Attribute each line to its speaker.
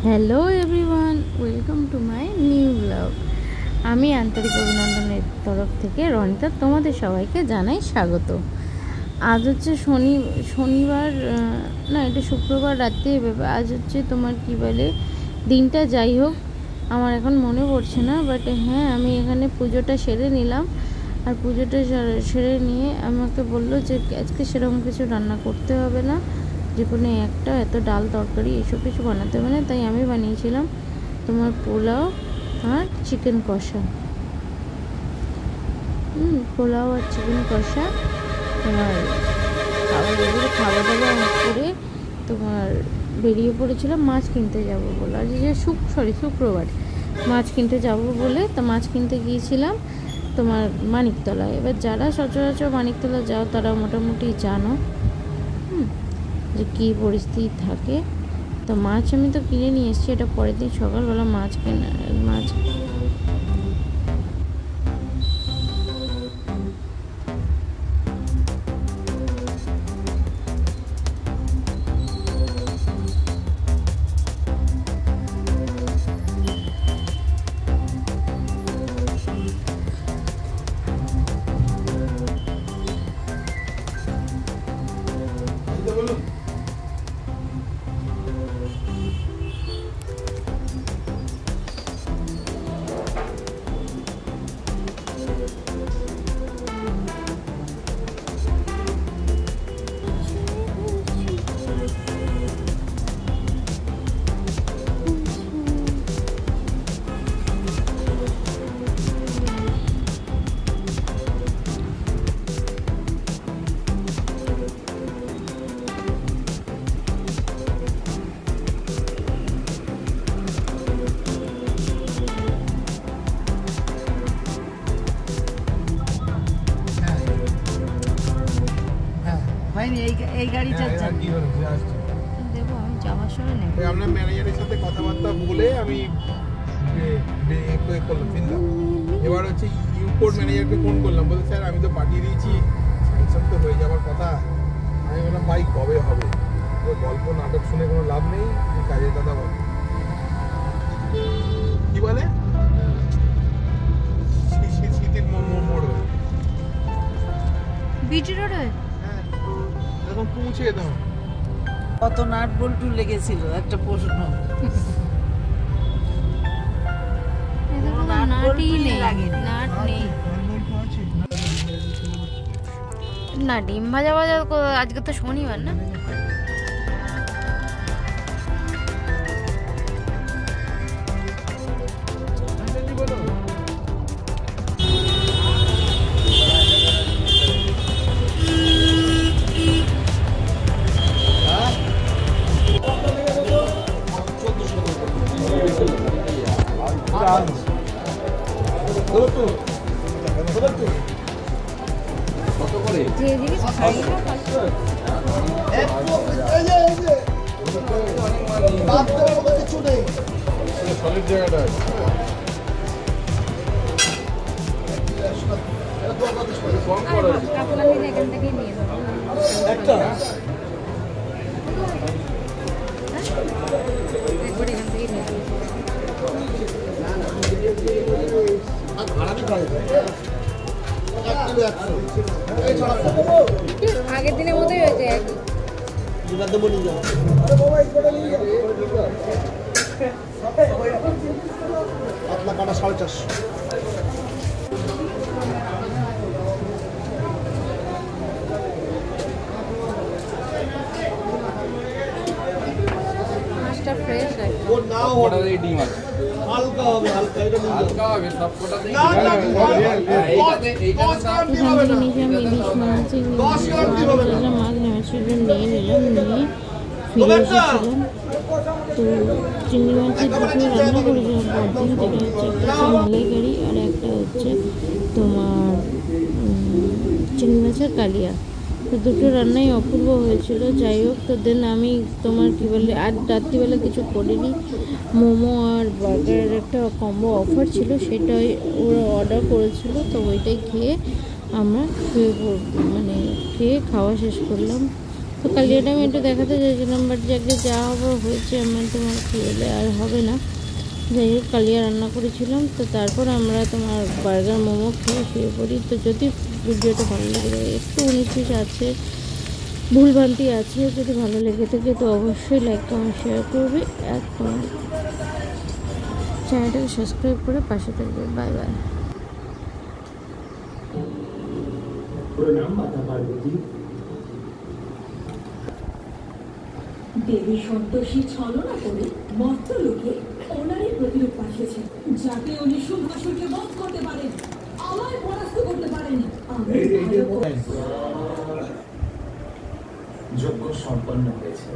Speaker 1: Hello everyone, welcome to my new blog. আমি আন্তরিক অভিনন্দনের তরফ থেকে রনিতা তোমাদের সবাইকে জানাই স্বাগত। আজ হচ্ছে শনিবার না, এটা শুক্রবার রাতে। আজ হচ্ছে তোমার কি বলে দিনটা, যাই হোক আমার এখন মনে পড়ছে না, বাট হ্যাঁ আমি এখানে পুজোটা সেরে নিলাম। আর পুজোটা সেরে নিয়ে আমাকে বললো যে আজকে সেরকম কিছু রান্না করতে হবে না, যে কোনো একটা, এত ডাল তরকারি এসব কিছু বানাতে হবে না। তাই আমি বানিয়েছিলাম তোমার পোলাও আর চিকেন কষা। পোলাও আর চিকেন কষা তোমার খাওয়া দাওয়া করে তোমার বেরিয়ে পড়েছিলাম মাছ কিনতে যাব বলে। আজ যে শুক্রবার মাছ কিনতে যাব বলে, তো মাছ কিনতে গিয়েছিলাম তোমার মানিকতলায়। এবার যারা সচরাচর মানিকতলা যাও তারা মোটামুটি জানো যে কী পরিস্থিতি থাকে। তো মাছ আমি তো কিনে নিয়ে এসেছি, এটা পরের দিন সকালবেলা মাছ
Speaker 2: এই গাড়িটা দেবো আমি যাওয়ার সময় নেব।
Speaker 3: আপনার ম্যানেজারের সাথে কথাবার্তা বলে আমি ফিরলাম। এবার হচ্ছে ইউপোর্ট ম্যানেজারকে ফোন করলাম, বলতে স্যার আমি তো পাঠিয়ে দিয়েছি, স্যাংশন তো হয়ে যাওয়ার কথা। আমি বললাম ভাই কবে হবে? গল্প নাটক শুনে কোনো লাভ নেই, কাজের কথা বল। কি বলে শীতের মোড়
Speaker 1: বিটি রোডে
Speaker 3: এখন পৌঁছে যেতে হবে।
Speaker 2: কত নাট বল্টু লেগেছিল একটা প্রশ্ন।
Speaker 1: না ডিম ভাজা আজকে তো শনিবার না। আগের দিনের মতোই হয়েছে।
Speaker 3: পাতলা কাটা 450।
Speaker 1: মাছটা ফ্রেশ
Speaker 3: হালকা হবে, হালকা হবে সবকটাতেই।
Speaker 1: মাছ নেমেছিল, নিয়ে নিলাম, নিয়ে ফিরে এসেছিলাম। তো চিংড়ি মাছের দুটো রান্না করেছিলাম পরদিন, যেটা হচ্ছে একটা মালাইকারি আর একটা হচ্ছে তোমার চিংড়ি মাছের কালিয়া। তো দুটো রান্নাই অপূর্ব হয়েছিল। যাই হোক, তো দেন আমি তোমার কী বলে আর রাত্রিবেলা কিছু করিনি। মোমো আর বার্গারের একটা কম্বো অফার ছিল, সেটাই ওরা অর্ডার করেছিল, তো ওইটাই খেয়ে আমরা খেয়ে খাওয়া শেষ করলাম। তো কালিয়াটা আমি একটু দেখাতে চাইছিলাম, বাট যাকে যা হবে হয়েছে, আমার তোমার খেলে আর হবে না। যাই হোক, কালিয়া রান্না করেছিলাম। তো তারপর আমরা তোমার বার্গার মোমো খেয়ে শুয়ে পড়ি। তো যদি ভিডিওটা ভালো লাগে, একটু 19-20 আছে, ভুলভ্রান্তি আছে, যদি ভালো লেগে থাকে তো অবশ্যই লাইক কমেন্ট শেয়ার করবে, আর তোমার চ্যানেলটাকে সাবস্ক্রাইব করে পাশে থাকবে। Bye bye.
Speaker 4: দেবী সন্তোষী ছলনা করে মর্তলোকে ওনারই প্রতিরূপ পাঠিয়েছেন, যাতে উনি শুভাসুরকে বধ করতে পারেন, আমায় পরাস্ত করতে পারেন।
Speaker 5: যোগ্য সম্পন্ন হয়েছে।